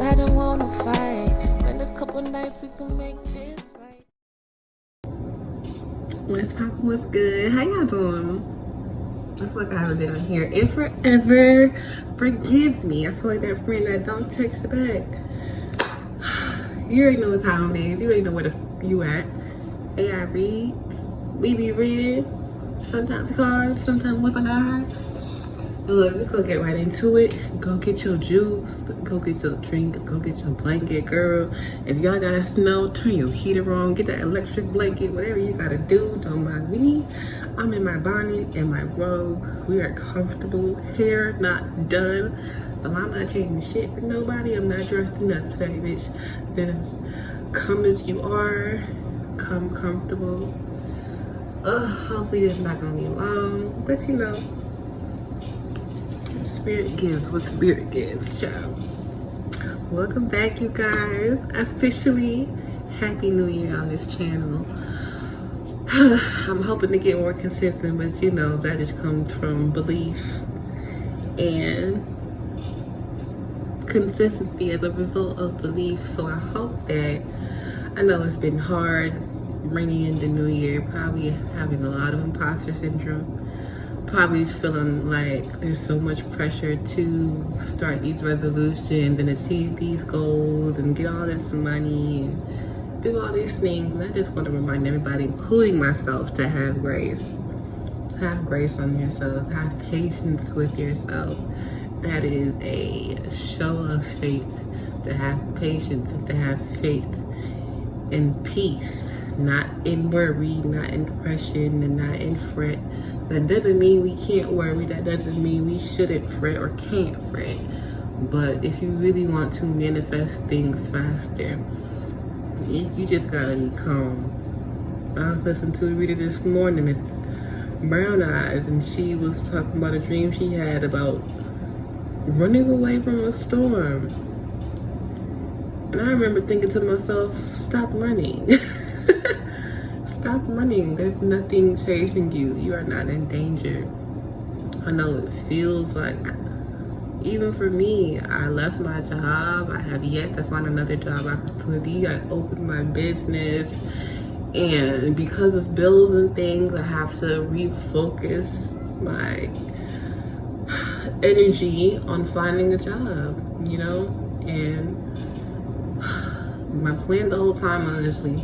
I don't wanna fight. Spend a couple nights, we can make this right. What's poppin'? What's good? How y'all doing? I feel like I haven't been on here in forever. Forgive me. I feel like that friend that don't text back. You already know what time it is. You already know where you at. AI reads. We be reading. Sometimes cards. Sometimes what's on our heart. Look, let's go get right into it. Go get your juice. Go get your drink. Go get your blanket, girl. If y'all got snow, turn your heater on. Get that electric blanket. Whatever you gotta do, don't mind me. I'm in my bonnet and my robe. We are comfortable. Hair not done. So I'm not changing shit for nobody. I'm not dressing up today, bitch. Just come as you are. Come comfortable. Hopefully it's not gonna be long. But you know, Spirit gives what Spirit gives, child. Welcome back, you guys. Officially, Happy New Year on this channel. I'm hoping to get more consistent, but you know, that just comes from belief and consistency as a result of belief. So I hope that, I know it's been hard bringing in the new year, probably having a lot of imposter syndrome. Probably feeling like there's so much pressure to start these resolutions and achieve these goals and get all this money and do all these things. And I just want to remind everybody, including myself, to have grace. Have grace on yourself. Have patience with yourself. That is a show of faith. To have patience and to have faith in peace, not in worry, not in depression, and not in fret. That doesn't mean we can't worry. That doesn't mean we shouldn't fret or can't fret. But if you really want to manifest things faster, you just gotta be calm. I was listening to a reader this morning. It's Brown Eyes, and she was talking about a dream she had about running away from a storm. And I remember thinking to myself, stop running. Stop running. There's nothing chasing you. You are not in danger. I know it feels like, even for me, I left my job. I have yet to find another job opportunity. I opened my business, and because of bills and things, I have to refocus my energy on finding a job, you know? And my plan the whole time, honestly,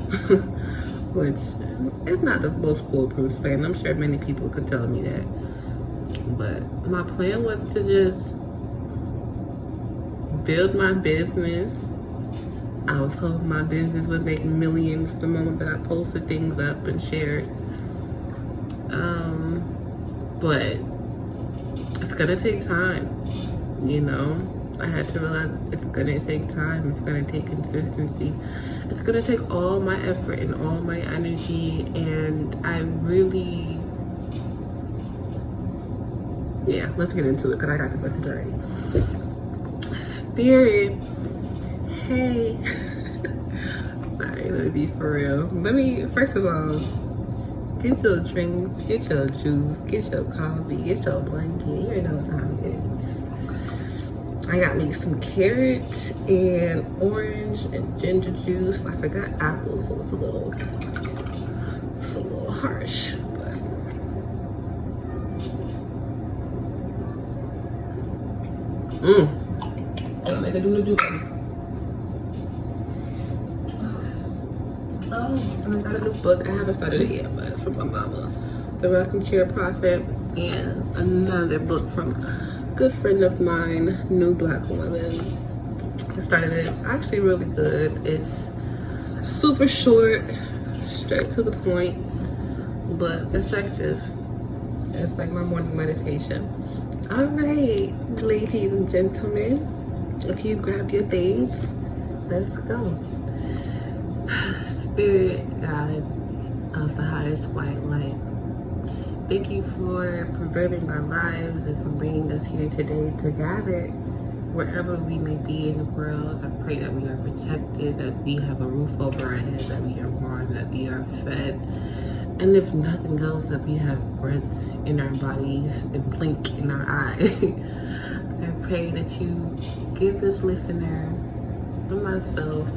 which is not the most foolproof plan. I'm sure many people could tell me that. But my plan was to just build my business. I was hoping my business would make millions the moment that I posted things up and shared. But it's gonna take time, you know? I had to realize it's gonna take time, it's gonna take consistency. It's gonna take all my effort and all my energy, and I really, yeah, let's get into it because I got the message already. Spirit, hey. Sorry, let me be for real. First of all, get your drinks, get your juice, get your coffee, get your blanket. You already know what time it is. I got me some carrot and orange and ginger juice. I forgot apple, so it's a little harsh, but I'll make it do the do. Oh, and I got a new book. I haven't started it yet, but from my mama, The Rocking Chair Prophet, and another book from a good friend of mine, New Black Woman. I started it. It's actually really good. It's super short, straight to the point, but effective. It's like my morning meditation. All right, ladies and gentlemen, if you grab your things, let's go. Spirit guide of the highest white light, thank you for preserving our lives and for bringing us here today to gather wherever we may be in the world. I pray that we are protected, that we have a roof over our head, that we are warm, that we are fed, and if nothing else, that we have breath in our bodies and blink in our eye. I pray that you give this listener myself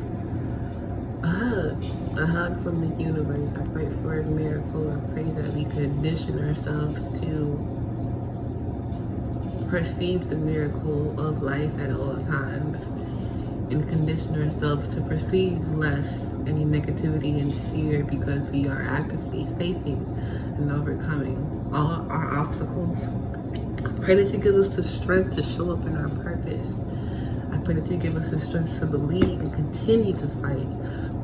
a hug from the universe. I pray for a miracle. I pray that we condition ourselves to perceive the miracle of life at all times, and condition ourselves to perceive less any negativity and fear, because we are actively facing and overcoming all our obstacles. I pray that you give us the strength to show up in our purpose. I pray that you give us the strength to believe and continue to fight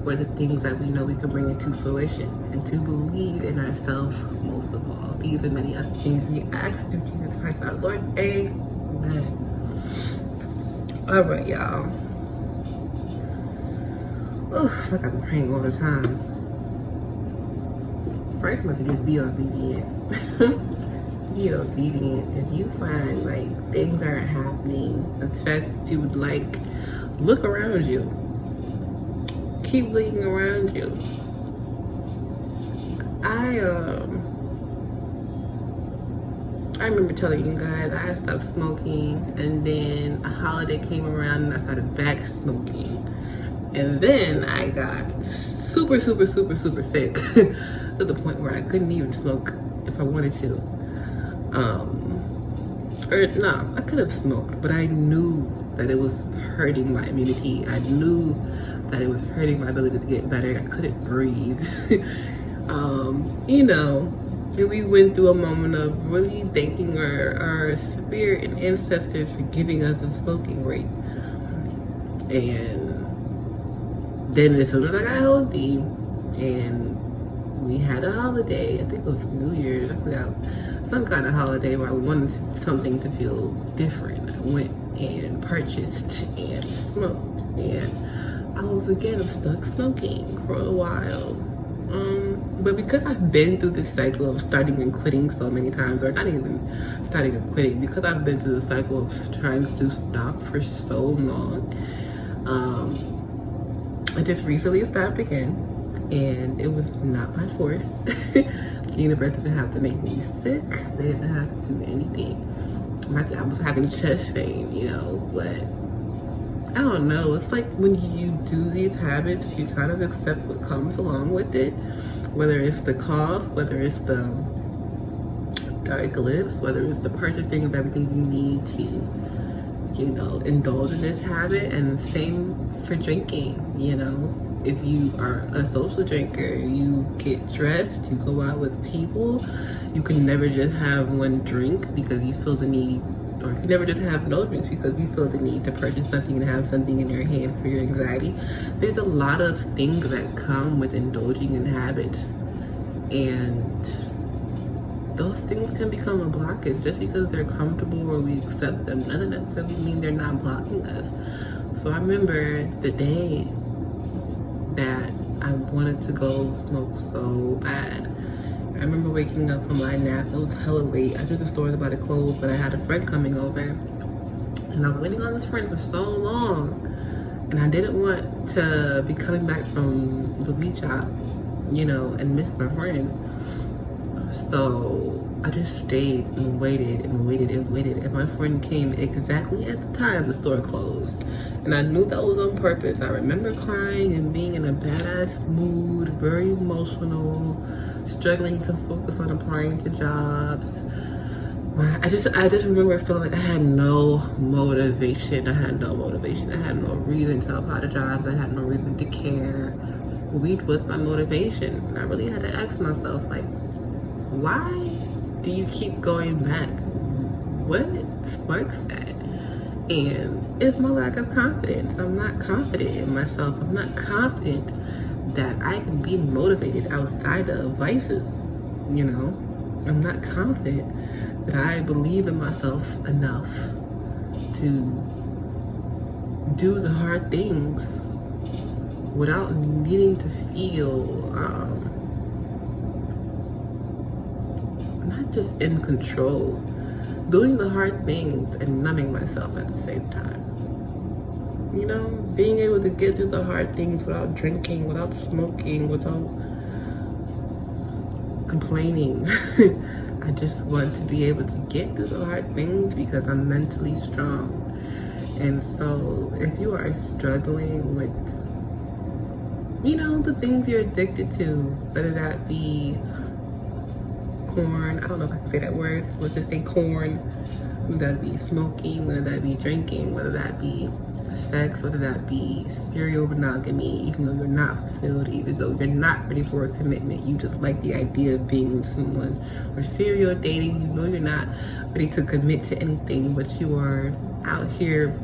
for the things that we know we can bring into fruition, and to believe in ourselves most of all. These and many other things we ask through Jesus Christ our Lord. Amen. All right, y'all. Oh, I feel like I've been praying all the time. First must just be obedient. Be obedient. If you find like things aren't happening as fast as you would like, look around you. Keep looking around you. I remember telling you guys I stopped smoking, and then a holiday came around and I started back smoking. And then I got super sick to the point where I couldn't even smoke if I wanted to. I could have smoked, but I knew that it was hurting my immunity. I knew that it was hurting my ability to get better. I couldn't breathe. And we went through a moment of really thanking our spirit and ancestors for giving us a smoking break. And then as soon as I got healthy and we had a holiday, I think it was New Year's, I forgot, some kind of holiday where I wanted something to feel different. I went and purchased and smoked, and I was again stuck smoking for a while. But because I've been through this cycle of starting and quitting so many times, or not even starting and quitting, because I've been through the cycle of trying to stop for so long, I just recently stopped again, and it was not by force. The universe didn't have to make me sick. They didn't have to do anything. I was having chest pain, but I don't know. It's like when you do these habits, you kind of accept what comes along with it, whether it's the cough, whether it's the dark lips, whether it's the perfect thing of everything you need to, indulge in this habit. And same for drinking. If you are a social drinker, you get dressed, you go out with people, you can never just have one drink because you feel the need, or if you never just have no drinks because you feel the need to purchase something and have something in your hand for your anxiety. There's a lot of things that come with indulging in habits, and those things can become a blockage. Just because they're comfortable or we accept them doesn't necessarily mean they're not blocking us. So I remember the day that I wanted to go smoke so bad. I remember waking up from my nap. It was hella late. I knew the store was about to close, but I had a friend coming over, and I was waiting on this friend for so long, and I didn't want to be coming back from the beach shop, and miss my friend. So I just stayed and waited and waited and waited, and my friend came exactly at the time the store closed, and I knew that was on purpose. I remember crying and being in a badass mood, very emotional, struggling to focus on applying to jobs. I just remember feeling like I had no motivation. I had no reason to apply to jobs. I had no reason to care. Weed was my motivation, and I really had to ask myself, like, why do you keep going back? What sparks that? And it's my lack of confidence. I'm not confident in myself. I'm not confident that I can be motivated outside of vices. I'm not confident that I believe in myself enough to do the hard things without needing to feel not just in control, doing the hard things and numbing myself at the same time. Being able to get through the hard things without drinking, without smoking, without complaining. I just want to be able to get through the hard things because I'm mentally strong. And so if you are struggling with, you know, the things you're addicted to, whether that be corn, I don't know if I can say that word, so let's just say corn, whether that be smoking, whether that be drinking, whether that be sex, whether that be serial monogamy, even though you're not fulfilled, even though you're not ready for a commitment, you just like the idea of being with someone, or serial dating, you know you're not ready to commit to anything, but you are out here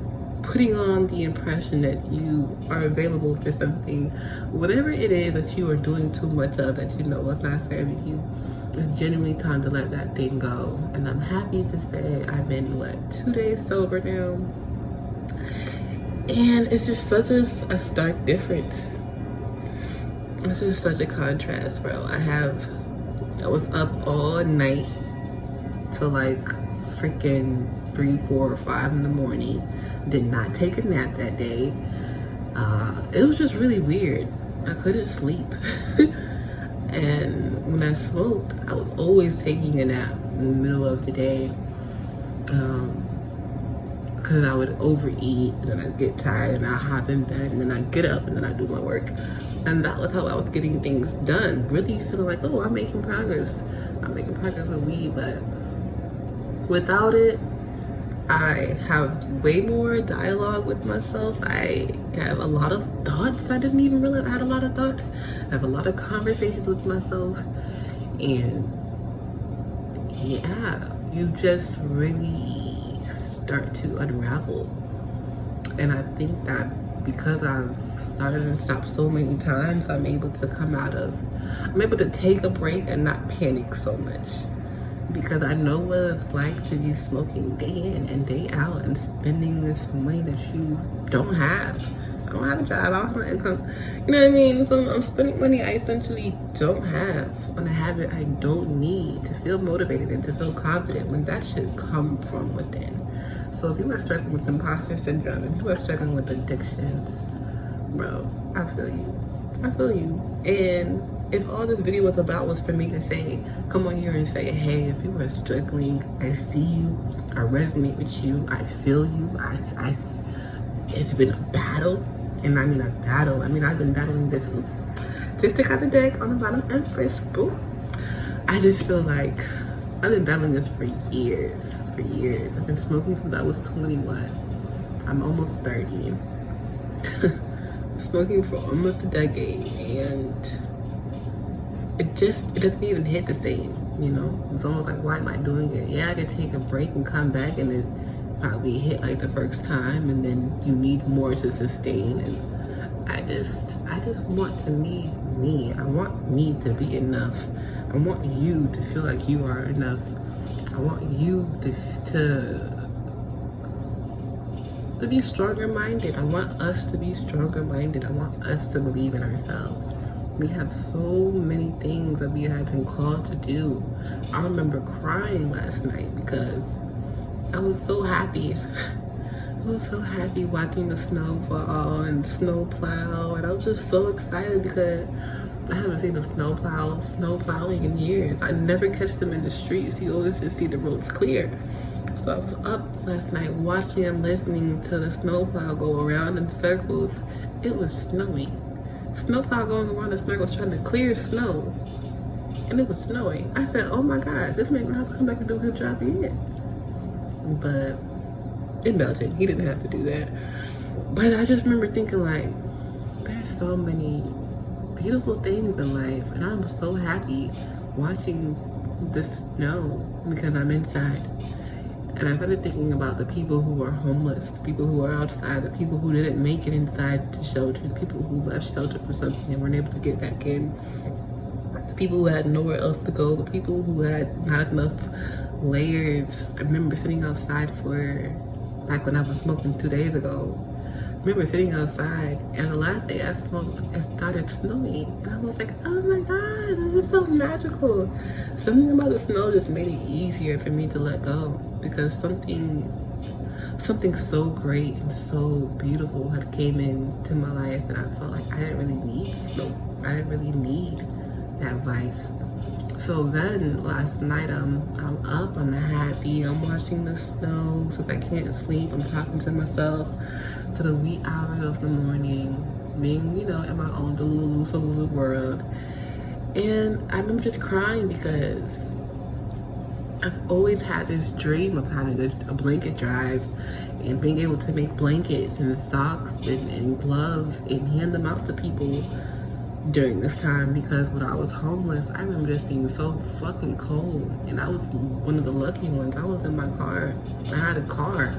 putting on the impression that you are available for something. Whatever it is that you are doing too much of, that you know is not serving you, it's genuinely time to let that thing go. And I'm happy to say I've been 2 days sober now, and it's just such a stark difference. It's just such a contrast, bro. I was up all night till like freaking 3, 4, or 5 in the morning. Did not take a nap that day. It was just really weird. I couldn't sleep. And when I smoked, I was always taking a nap in the middle of the day, because I would overeat, and then I'd get tired, and I'd hop in bed, and then I'd get up, and then I'd do my work. And that was how I was getting things done, really feeling like, oh, I'm making progress. I'm making progress with weed, but without it, I have way more dialogue with myself. I have a lot of thoughts. I didn't even realize I had a lot of thoughts. I have a lot of conversations with myself. And yeah, you just really start to unravel. And I think that because I've started and stopped so many times, I'm able to take a break and not panic so much. Because I know what it's like to be smoking day in and day out and spending this money that you don't have. I don't have a job, I don't have an income. You know what I mean? So I'm spending money I essentially don't have on a habit I don't need to feel motivated and to feel confident, when that should come from within. So if you are struggling with imposter syndrome, if you are struggling with addictions, bro, I feel you. I feel you. And if all this video was about was for me to say, come on here and say, hey, if you are struggling, I see you, I resonate with you, I feel you, it's been a battle. And I mean a battle. I mean, I've been battling this. Just take out the deck on the bottom, Empress, boo. I just feel like I've been battling this for years. I've been smoking since I was 21. I'm almost 30. Smoking for almost a decade, and it doesn't even hit the same, you know? It's almost like, why am I doing it? Yeah, I could take a break and come back, and then probably hit like the first time, and then you need more to sustain. And I just want to need me. I want me to be enough. I want you to feel like you are enough. I want you to be stronger minded. I want us to be stronger minded. I want us to believe in ourselves. We have so many things that we have been called to do. I remember crying last night because I was so happy. I was so happy watching the snow fall and snow plow, and I was just so excited because I haven't seen a snow plowing in years. I never catch them in the streets. You always just see the roads clear. So I was up last night watching and listening to the snow plow go around in circles. It was snowing. Snowplow going around in circles trying to clear snow, and it was snowing. I said, oh my gosh, this man gonna have to come back and do his job again. But in Belgium, he didn't have to do that. But I just remember thinking, like, there's so many beautiful things in life, and I'm so happy watching the snow because I'm inside. And I started thinking about the people who are homeless, the people who are outside, the people who didn't make it inside to shelter, the people who left shelter for something and weren't able to get back in, the people who had nowhere else to go, the people who had not enough layers. I remember sitting outside back when I was smoking 2 days ago. I remember sitting outside, and the last day I smoked, it started snowing, and I was like, oh my god, this is so magical. Something about the snow just made it easier for me to let go, because something so great and so beautiful had came into my life that I felt like I didn't really need smoke. I didn't really need that vice. So then last night I'm up, I'm happy, I'm watching the snow. So if I can't sleep, I'm talking to myself to the wee hours of the morning, being, you know, in my own delulu world. And I remember just crying because I've always had this dream of having a blanket drive and being able to make blankets and socks and gloves and hand them out to people during this time, because when I was homeless, I remember just being so fucking cold, and I was one of the lucky ones. I was in my car. I had a car.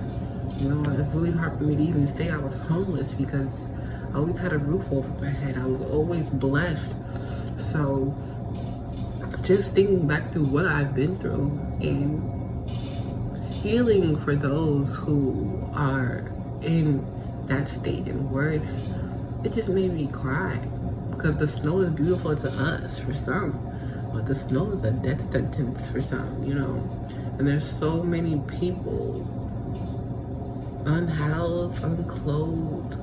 You know, it's really hard for me to even say I was homeless because I always had a roof over my head. I was always blessed. So just thinking back through what I've been through and feeling for those who are in that state and worse, it just made me cry. Because the snow is beautiful to us for some, but the snow is a death sentence for some, you know. And there's so many people unhoused, unclothed,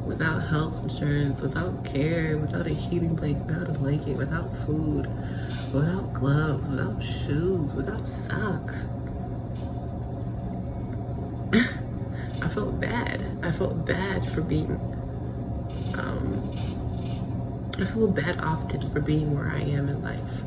without health insurance, without care, without a heating blanket, without a blanket, without food, without gloves, without shoes, without socks. I felt bad. I felt bad for being I feel bad often for being where I am in life.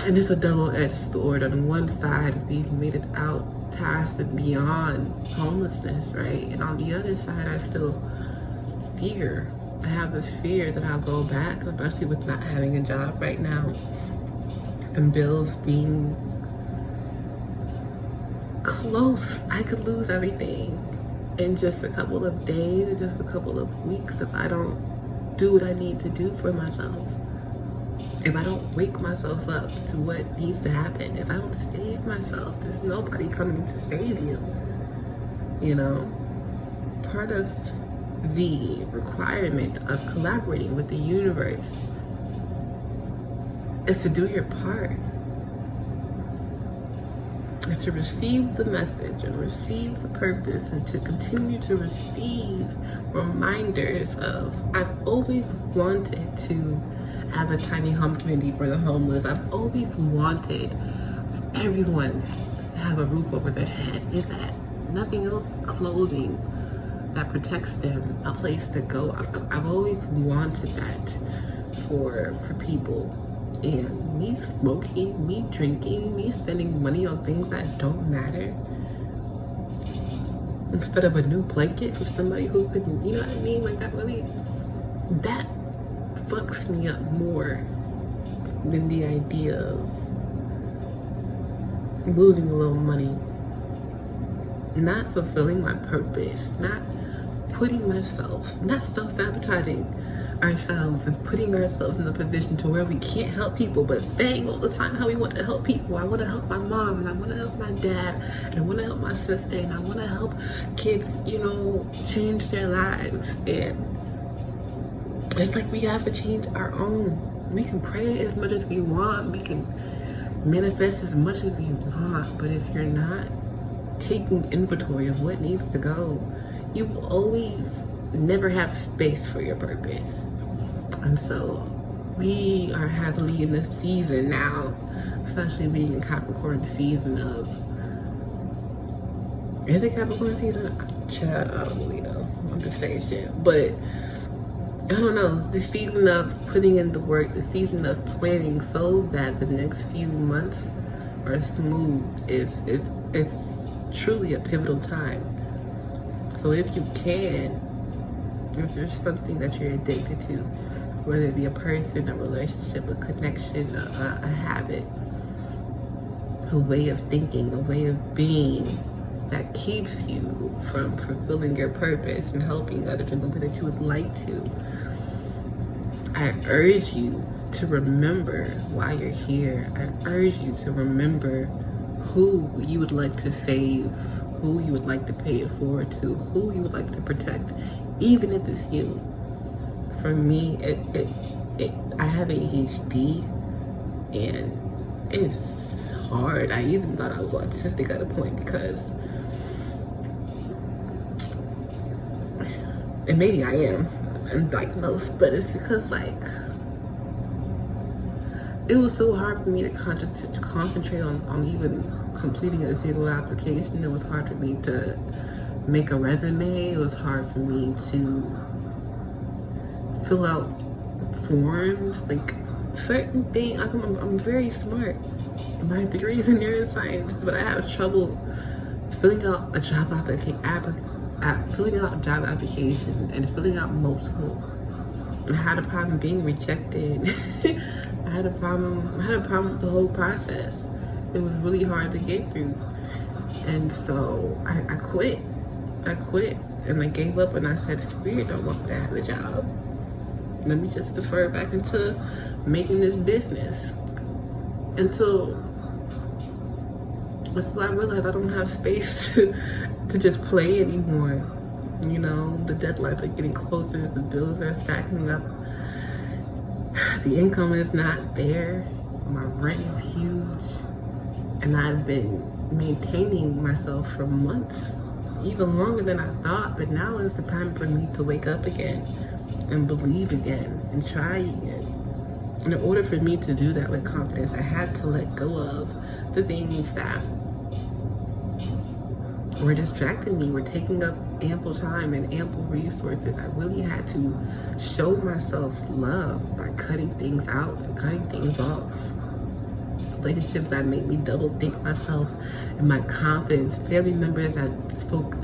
And it's a double-edged sword. On one side, we've made it out past and beyond homelessness, right? And on the other side, I still fear. I have this fear that I'll go back, especially with not having a job right now and bills being close. I could lose everything in just a couple of days, just a couple of weeks, if I don't do what I need to do for myself. If I don't wake myself up to what needs to happen, if I don't save myself, there's nobody coming to save you. You know, part of the requirement of collaborating with the universe is to do your part. Is to receive the message and receive the purpose, and to continue to receive reminders of, I've always wanted to have a tiny home community for the homeless. I've always wanted for everyone to have a roof over their head. Is that nothing else? Clothing that protects them, a place to go. I've always wanted that for people. And me smoking, me drinking, me spending money on things that don't matter, instead of a new blanket for somebody who could, you know what I mean? Like, that really, that fucks me up more than the idea of losing a little money, not fulfilling my purpose, not putting myself, not self-sabotaging ourselves and putting ourselves in a position to where we can't help people, but saying all the time how we want to help people. I want to help my mom, and I want to help my dad, and I want to help my sister, and I want to help kids, you know, change their lives. And it's like we have to change our own. We can pray as much as we want, we can manifest as much as we want, but if you're not taking inventory of what needs to go, you will always never have space for your purpose. And so we are heavily in the season now, especially being in Capricorn season of, is it Capricorn season? Child, I don't really know. I'm just saying shit. But I don't know, the season of putting in the work, the season of planning so that the next few months are smooth is truly a pivotal time. So if you can, if there's something that you're addicted to, whether it be a person, a relationship, a connection, a habit, a way of thinking, a way of being that keeps you from fulfilling your purpose and helping others in the way that you would like to, I urge you to remember why you're here. I urge you to remember who you would like to save, who you would like to pay it forward to, who you would like to protect, even if it's you. For me, I have ADHD, and it's hard. I even thought I was autistic at a point, because, and maybe I am, undiagnosed, but it's because like it was so hard for me to concentrate on even completing a single application. It was hard for me to make a resume. It was hard for me to fill out forms, like certain things. I'm very smart. My degree is in neuroscience, but I have trouble filling out a job application and filling out multiple. I had a problem being rejected. I had a problem with the whole process. It was really hard to get through. And so I quit. And I gave up, and I said, Spirit don't want me to have a job. Let me just defer back into making this business. Until I realized I don't have space to just play anymore. You know, the deadlines are getting closer, the bills are stacking up, the income is not there, my rent is huge, and I've been maintaining myself for months, even longer than I thought. But now is the time for me to wake up again and believe again and try again. And in order for me to do that with confidence, I had to let go of the things that were distracting me, were taking up ample time and ample resources. I really had to show myself love by cutting things out and cutting things off. Relationships that made me double think myself and my confidence. Family members that spoke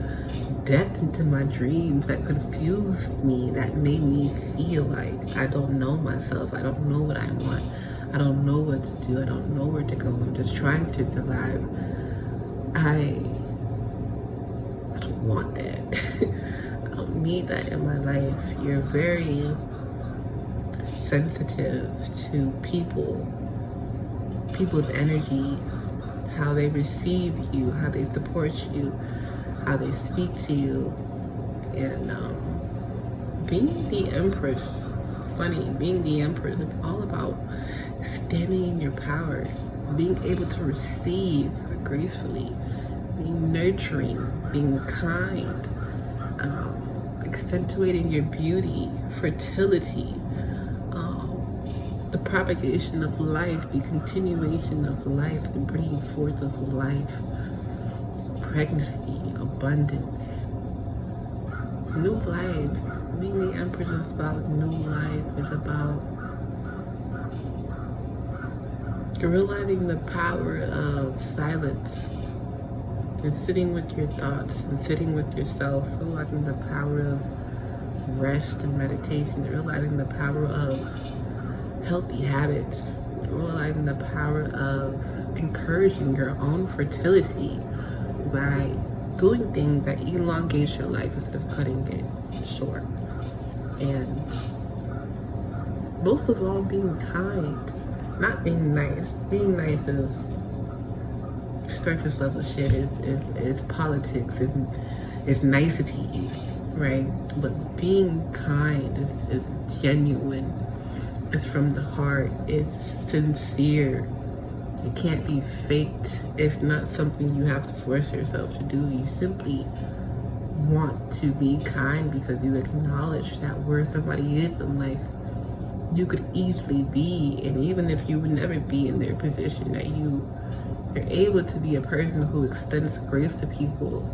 death into my dreams, that confused me, that made me feel like I don't know myself. I don't know what I want. I don't know what to do. I don't know where to go. I'm just trying to survive. I don't want that. I don't need that in my life. You're very sensitive to people's energies, how they receive you, how they support you, how they speak to you. And being the Empress, it's funny, being the Empress is all about standing in your power, being able to receive gracefully, being nurturing, being kind, accentuating your beauty, fertility, the propagation of life, the continuation of life, the bringing forth of life, pregnancy, abundance, new life. Being the Empress is about new life. It's about realizing the power of silence and sitting with your thoughts and sitting with yourself, realizing the power of rest and meditation, realizing the power of healthy habits, realizing the power of encouraging your own fertility by doing things that elongate your life instead of cutting it short. And most of all, being kind, not being nice. Being nice is surface level shit, is politics, is niceties, right? But being kind is genuine. It's from the heart. It's sincere. It can't be faked. It's not something you have to force yourself to do. You simply want to be kind because you acknowledge that where somebody is in life, you could easily be. And even if you would never be in their position, that you're able to be a person who extends grace to people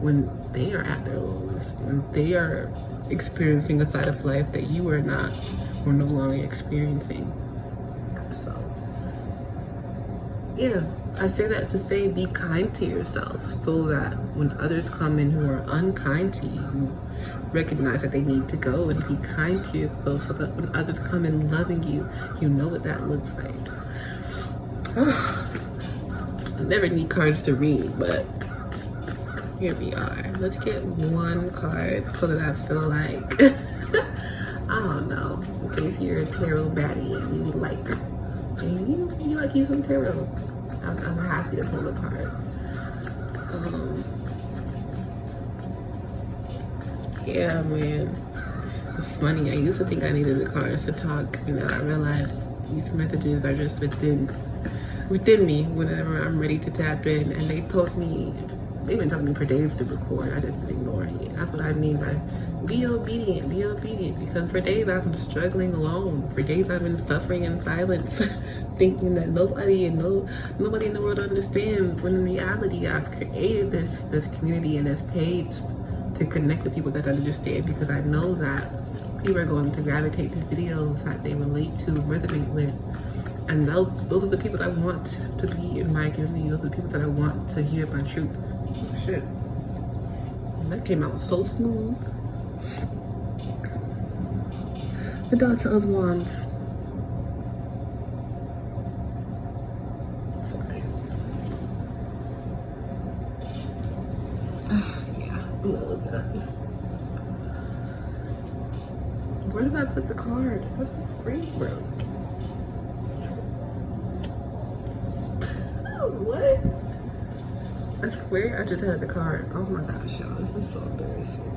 when they are at their lowest, when they are experiencing a side of life that you are not, or no longer experiencing. So yeah, I say that to say be kind to yourself, so that when others come in who are unkind to you recognize that they need to go, and be kind to yourself so that when others come in loving you, you know what that looks like. I never need cards to read, but here we are. Let's get one card so that I feel like I don't know, in case you're a tarot baddie and you like using tarot, I'm happy to pull a card. Yeah, man, it's funny. I used to think I needed the cards to talk, and now I realize these messages are just within me whenever I'm ready to tap in. And they told me They've been telling me for days to record. I just been ignoring it. That's what I mean by be obedient, be obedient. Because for days I've been struggling alone. For days I've been suffering in silence, thinking that nobody in the world understands. When in reality, I've created this community and this page to connect with people that understand. Because I know that people are going to gravitate to videos that they relate to, resonate with. And those are the people that I want to be in my community. Those are the people that I want to hear my truth. Oh, shit. That came out so smooth. The Daughter of Wands. Sorry. Yeah, I'm gonna look it up. Where did I put the card? What's the free, bro? What? I swear I just had the card. Oh my gosh, y'all. This is so embarrassing.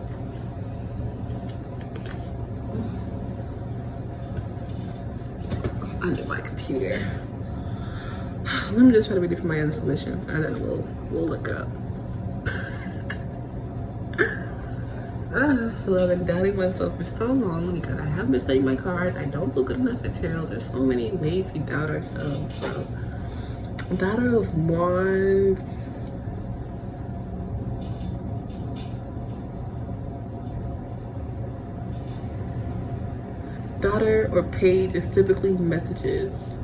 It's under my computer. Let me just try to read it from my intuition and then we'll look it up. So I've been doubting myself for so long because I haven't been studying my cards. I don't feel good enough at tarot. There's so many ways we doubt ourselves. So Daughter of Wands. Daughter or page is typically messages.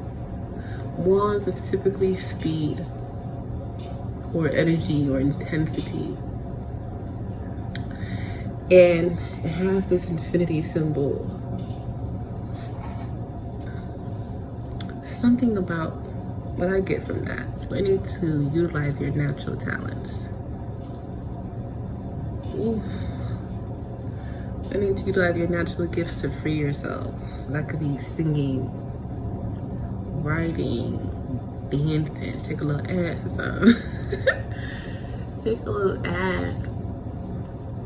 Wands is typically speed or energy or intensity. And it has this infinity symbol. Something about what I get from that, learning to utilize your natural talents. Ooh. Learning to utilize your natural gifts to free yourself. So that could be singing, writing, dancing. Take a little ass or something. Take a little ass.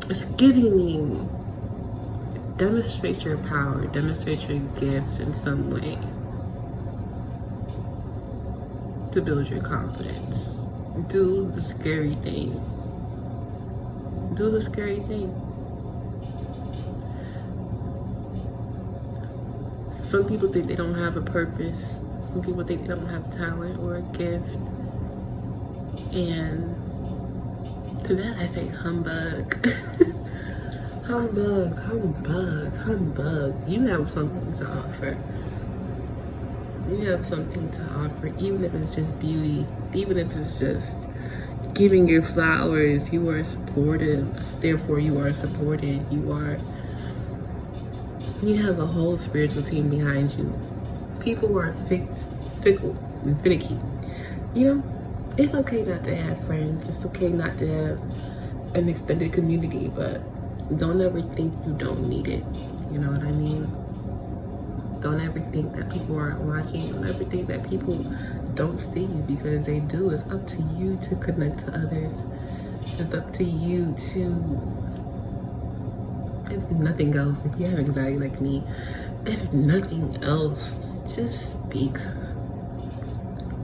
It's giving me, demonstrate your power, demonstrate your gift in some way. To build your confidence. Do the scary thing. Do the scary thing. Some people think they don't have a purpose. Some people think they don't have talent or a gift. And to that I say humbug. Humbug, humbug, humbug. You have something to offer. You have something to offer, even if it's just beauty, even if it's just giving your flowers. You are supportive, therefore you are supported. You have a whole spiritual team behind you. People are fickle and finicky. You know, it's okay not to have friends. It's okay not to have an extended community, but don't ever think you don't need it. You know what I mean? Don't ever think that people aren't watching. Don't ever think that people don't see you, because they do. It's up to you to connect to others. It's up to you to, if nothing else, if you have anxiety like me, if nothing else, just speak.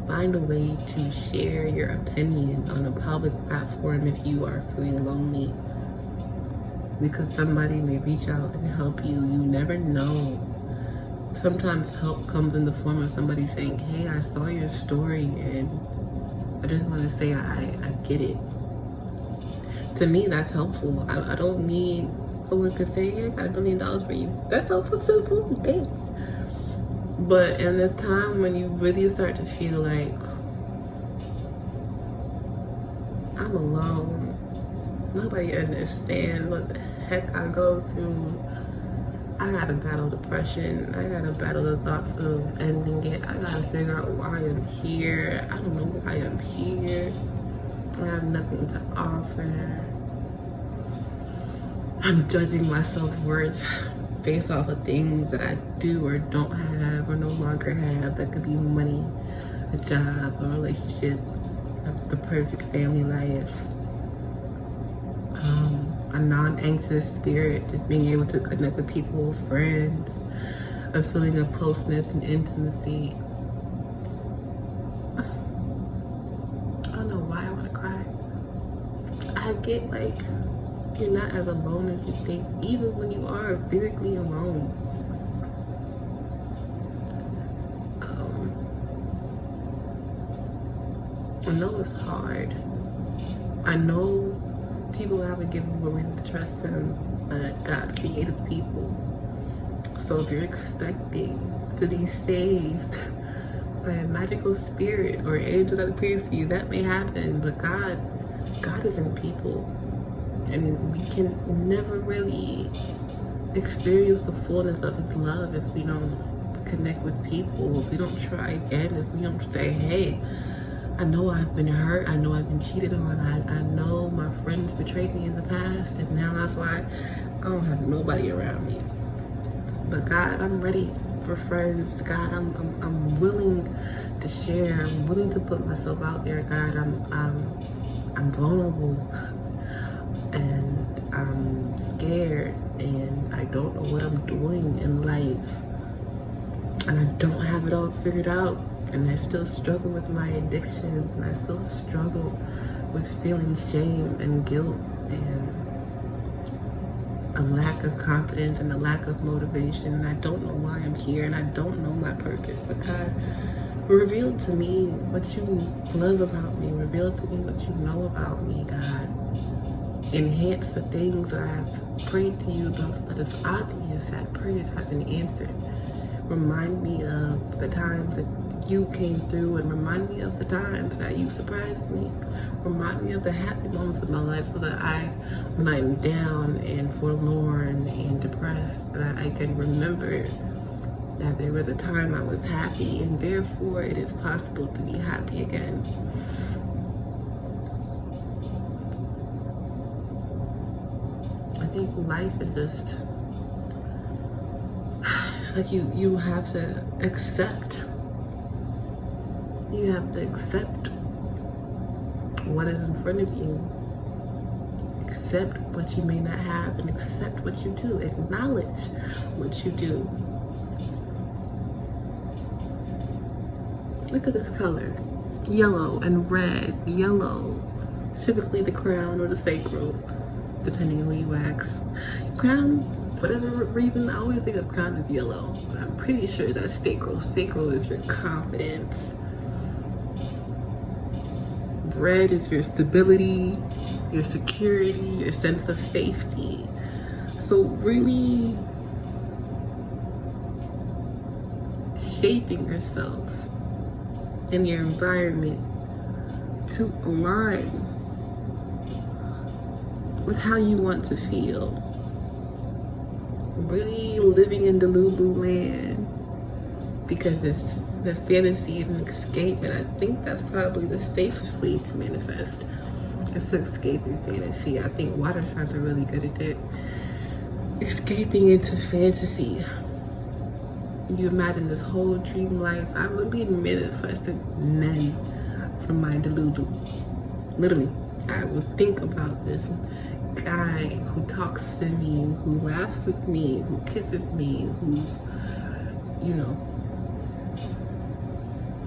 Find a way to share your opinion on a public platform if you are feeling lonely, because somebody may reach out and help you. You never know. Sometimes help comes in the form of somebody saying, hey, I saw your story and I just want to say I get it. To me, that's helpful. I don't need someone to say, hey, I got $1 million for you. That's helpful too, thanks. But in this time when you really start to feel like, I'm alone, nobody understands what the heck I go through, I gotta battle depression. I gotta battle the thoughts of ending it. I gotta figure out why I'm here. I don't know why I'm here. I have nothing to offer. I'm judging my self-worth based off of things that I do or don't have or no longer have. That could be money, a job, a relationship, the perfect family life. A non-anxious spirit, just being able to connect with people, friends, a feeling of closeness and intimacy. I don't know why I want to cry. forget, like, you're not as alone as you think, even when you are physically alone. I know it's hard. I know people haven't given you a reason to trust them, but God created people. So if you're expecting to be saved by a magical spirit or angel that appears to you, that may happen, but God is in people. And we can never really experience the fullness of His love if we don't connect with people, if we don't try again, if we don't say, hey, I know I've been hurt, I know I've been cheated on, I know my friends betrayed me in the past, and now that's why I don't have nobody around me. But God, I'm ready for friends. God, I'm willing to share. I'm willing to put myself out there. God, I'm vulnerable, and I'm scared, and I don't know what I'm doing in life, and I don't have it all figured out, and I still struggle with my addictions, and I still struggle with feeling shame and guilt and a lack of confidence and a lack of motivation, and I don't know why I'm here, and I don't know my purpose. But God, reveal to me what you love about me. Reveal to me what you know about me, God. Enhance the things that I've prayed to you about so that it's obvious that prayers have been answered. Remind me of the times that you came through, and remind me of the times that you surprised me. Remind me of the happy moments of my life so that when I'm down and forlorn and depressed, that I can remember that there was a time I was happy, and therefore it is possible to be happy again. I think life is just, it's like you have to accept. You have to accept what is in front of you. Accept what you may not have, and accept what you do. Acknowledge what you do. Look at this color. Yellow and red. Yellow. Typically the crown or the sacral, depending on who you ask. Crown, for whatever reason, I always think of crown as yellow, but I'm pretty sure that's sacral. Sacral is your confidence. Red is your stability, your security, your sense of safety. So really shaping yourself and your environment to align with how you want to feel. Really living in Delulu land, because it's the fantasy and escape, and I think that's probably the safest way to manifest. It's to escape in fantasy. I think water signs are really good at that. Escaping into fantasy. You imagine this whole dream life. I really manifested men from my Delulu. Literally, I would think about this guy who talks to me, who laughs with me, who kisses me, who's,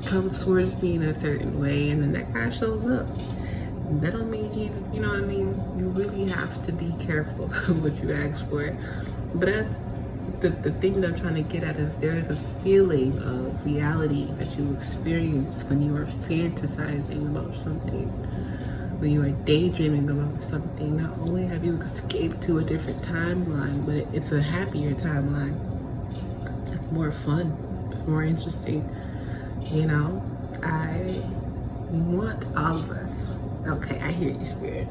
comes towards me in a certain way, and then that guy shows up. That don't mean he's, you know what I mean? You really have to be careful what you ask for. But that's the thing that I'm trying to get at, is there is a feeling of reality that you experience when you are fantasizing about something, when you are daydreaming about something. Not only have you escaped to a different timeline, but it's a happier timeline. It's more fun. It's more interesting. I want all of us. Okay, I hear you, Spirit.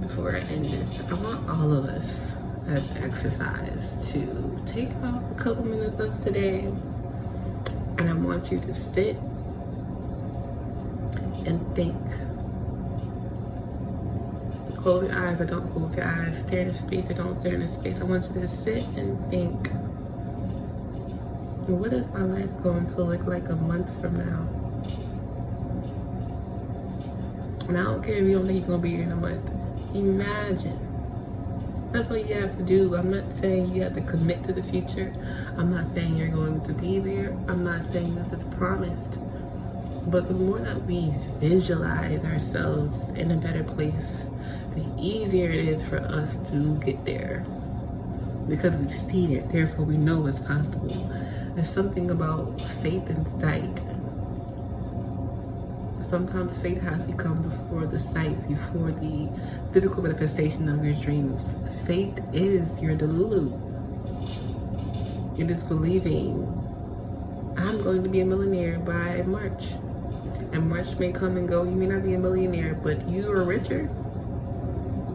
Before I end this, I want all of us as exercise to take off a couple minutes of today, and I want you to sit and think. Close your eyes or don't close your eyes. Stare into space or don't stare into space. I want you to sit and think. What is my life going to look like a month from now? And I don't care if you don't think you're going to be here in a month. Imagine. That's all you have to do. I'm not saying you have to commit to the future. I'm not saying you're going to be there. I'm not saying this is promised. But the more that we visualize ourselves in a better place, the easier it is for us to get there. Because we've seen it, therefore we know it's possible. There's something about faith and sight. Sometimes faith has to come before the sight, before the physical manifestation of your dreams. Faith is your delulu. It is believing, I'm going to be a millionaire by March. And March may come and go. You may not be a millionaire, but you are richer.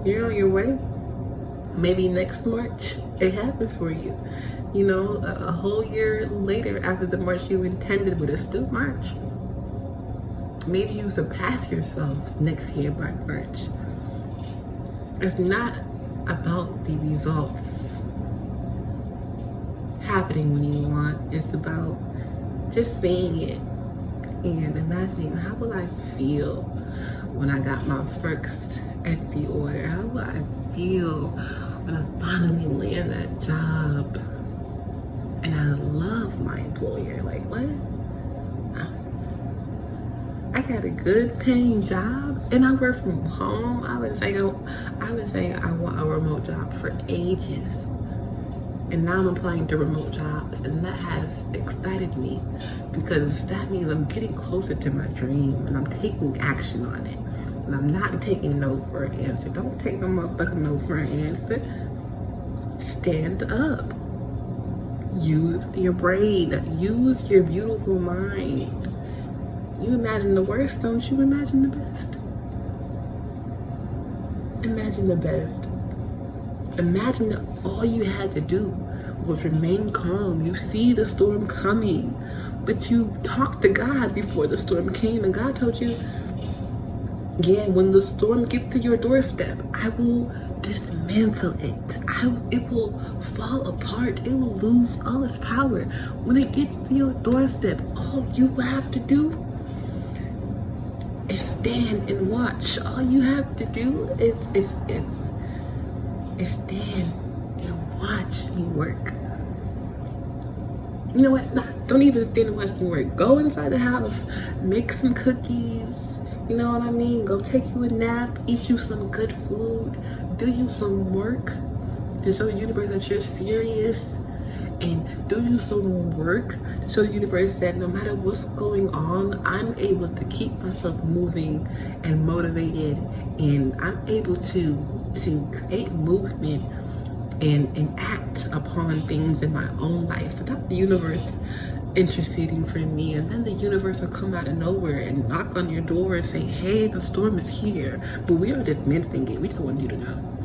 You're on your way. Maybe next March it happens for you. You know, a whole year later after the March you intended, but it's still March. Maybe you surpass yourself next year by March. It's not about the results happening when you want. It's about just seeing it and imagining, how will I feel when I got my first Etsy order? How will I feel when I finally land that job and I love my employer? Like, what? I got a good paying job and I work from home. I've been saying I want a remote job for ages. And now I'm applying to remote jobs, and that has excited me because that means I'm getting closer to my dream and I'm taking action on it. And I'm not taking no for an answer. Don't take no motherfucking no for an answer. Stand up. Use your brain. Use your beautiful mind. You imagine the worst, don't you imagine the best? Imagine the best. Imagine that all you had to do was remain calm. You see the storm coming, but you talked to God before the storm came, and God told you, yeah, when the storm gets to your doorstep, I will dismantle it. It will fall apart. It will lose all its power. When it gets to your doorstep, all you have to do is stand and watch. All you have to do is stand and watch me work. You know what? Nah, don't even stand and watch me work. Go inside the house, make some cookies. You know what I mean? Go take you a nap, eat you some good food, do you some work to show the universe that you're serious, and do you some work to show the universe that no matter what's going on, I'm able to keep myself moving and motivated, and I'm able to create movement and act upon things in my own life without the universe interceding for me. And then the universe will come out of nowhere and knock on your door and say, hey, the storm is here, but we are dismantling it. We just want you to know.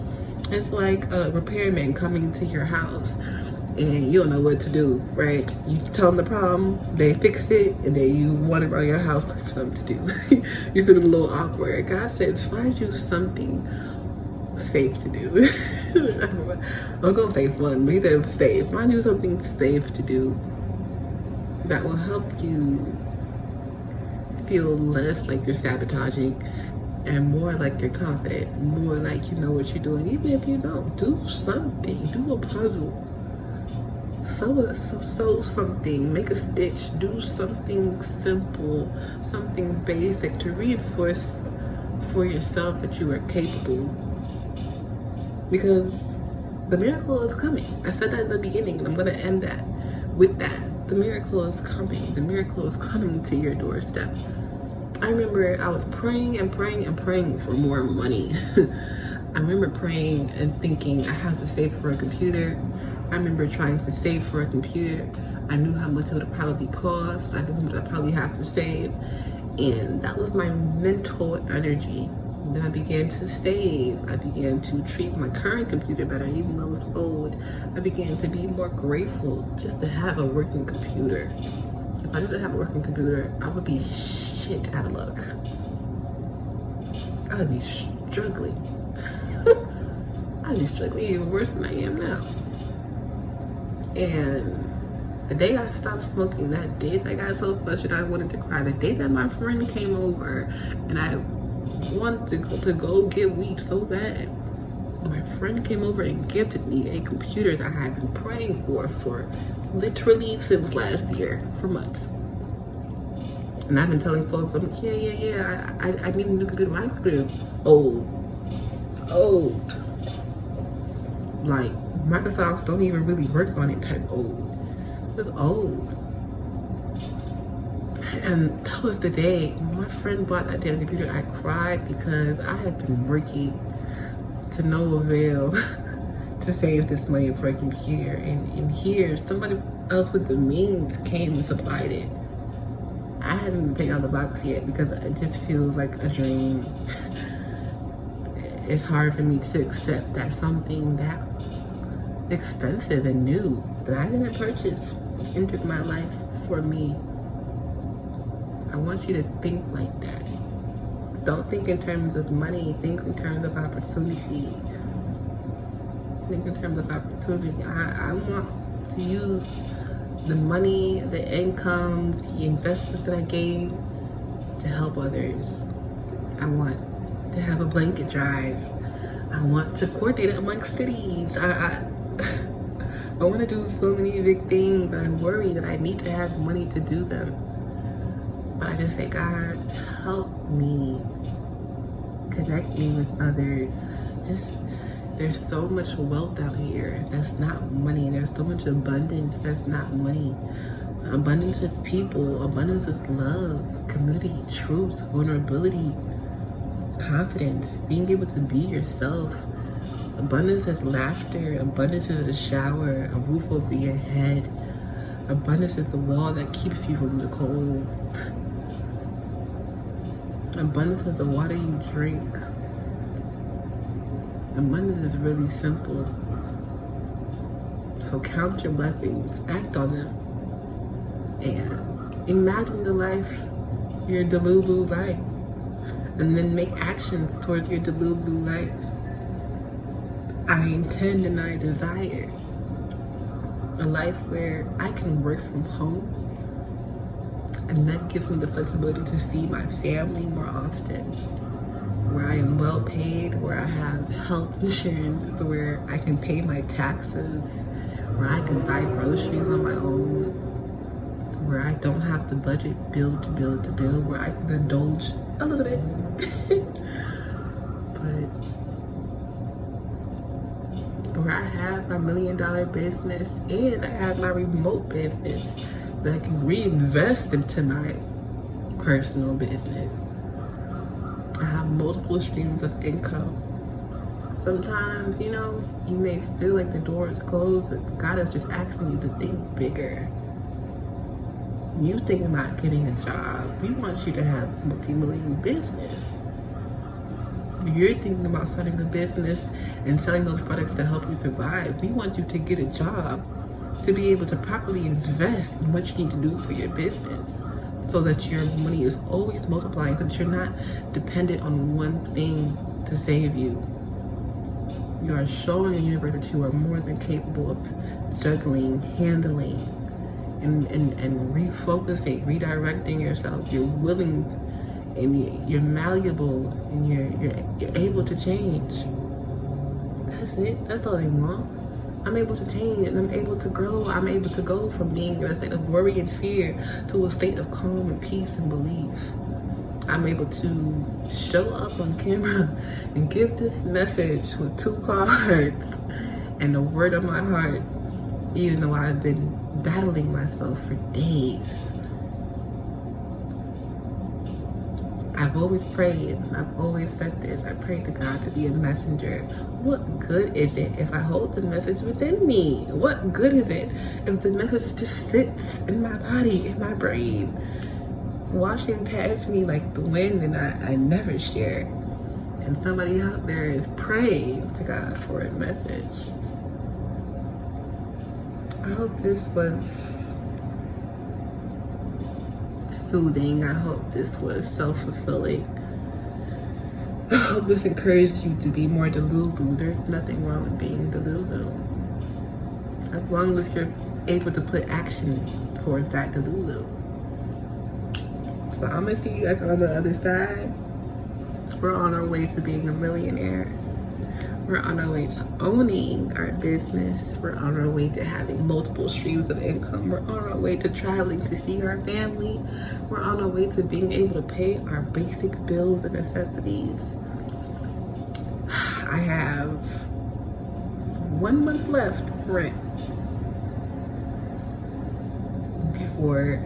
It's like a repairman coming to your house and you don't know what to do, right? You tell them the problem, they fix it, and then you wander around your house looking for something to do. You feel a little awkward. God says, find you something safe to do. I'm gonna say fun, but he said safe. Find you something safe to do that will help you feel less like you're sabotaging and more like you're confident, more like you know what you're doing. Even if you don't, do something. Do a puzzle. Sew something, make a stitch, do something simple, something basic to reinforce for yourself that you are capable. Because the miracle is coming. I said that in the beginning, and I'm going to end that with that. The miracle is coming. The miracle is coming to your doorstep. I remember I was praying and praying and praying for more money. I remember praying and thinking I have to save for a computer. I remember trying to save for a computer. I knew how much it would probably cost. I knew how much I'd probably have to save. And that was my mental energy. Then I began to save. I began to treat my current computer better, even though it's old. I began to be more grateful just to have a working computer. If I didn't have a working computer, I would be shit out of luck. I would be struggling. I'd be struggling even worse than I am now. And the day I stopped smoking, that day I got so frustrated I wanted to cry. The day that my friend came over and I wanted to go get weed so bad, my friend came over and gifted me a computer that I had been praying for literally since last year, for months. And I've been telling folks, I'm like, yeah, I need a new computer. My computer old. Like, Microsoft don't even really work on it type old. It's old. And that was the day my friend bought that damn computer. I cried because I had been working to no avail to save this money for a computer. And here, somebody else with the means came and supplied it. I haven't even taken out the box yet because it just feels like a dream. It's hard for me to accept that something that expensive and new that I didn't purchase entered my life for me. I want you to think like that. Don't think in terms of money, think in terms of opportunity. Think in terms of opportunity. I want to use the money, the income, the investments that I gain to help others. I want to have a blanket drive. I want to coordinate amongst cities. I want to do so many big things. I worry that I need to have money to do them. But I just say, God, help me. Connect me with others. There's so much wealth out here that's not money. There's so much abundance that's not money. Abundance is people. Abundance is love, community, truth, vulnerability, confidence, being able to be yourself. Abundance is laughter. Abundance is a shower, a roof over your head. Abundance is the wall that keeps you from the cold. Abundance is the water you drink. Abundance is really simple. So count your blessings, act on them, and imagine the life, your Delulu life, and then make actions towards your Delulu life. I intend and I desire a life where I can work from home, and that gives me the flexibility to see my family more often, where I am well paid, where I have health insurance, where I can pay my taxes, where I can buy groceries on my own, where I don't have to budget bill to bill to bill, where I can indulge a little bit. But where I have my $1 million business and I have my remote business that I can reinvest into my personal business. I have multiple streams of income. Sometimes, you may feel like the door is closed and God is just asking you to think bigger. You thinking about getting a job. We want you to have multi-million business. You're thinking about starting a business and selling those products to help you survive. We want you to get a job to be able to properly invest in what you need to do for your business, so that your money is always multiplying, so that you're not dependent on one thing to save you. You are showing the universe that you are more than capable of juggling, handling, and refocusing, redirecting yourself. You're willing and you're malleable and you're able to change. That's it. That's all I want. I'm able to change and I'm able to grow. I'm able to go from being in a state of worry and fear to a state of calm and peace and belief. I'm able to show up on camera and give this message with 2 cards and a word on my heart, even though I've been battling myself for days. I've always prayed, and I've always said this. I prayed to God to be a messenger. What good is it if I hold the message within me? What good is it if the message just sits in my body, in my brain, washing past me like the wind, and I never share it? And somebody out there is praying to God for a message. I hope this was soothing. I hope this was self-fulfilling. I hope this encouraged you to be more Delulu. There's nothing wrong with being Delulu, as long as you're able to put action towards that Delulu. So I'm gonna see you guys on the other side. We're on our way to being a millionaire. We're on our way to owning our business. We're on our way to having multiple streams of income. We're on our way to traveling to see our family. We're on our way to being able to pay our basic bills and necessities. I have 1 month left rent before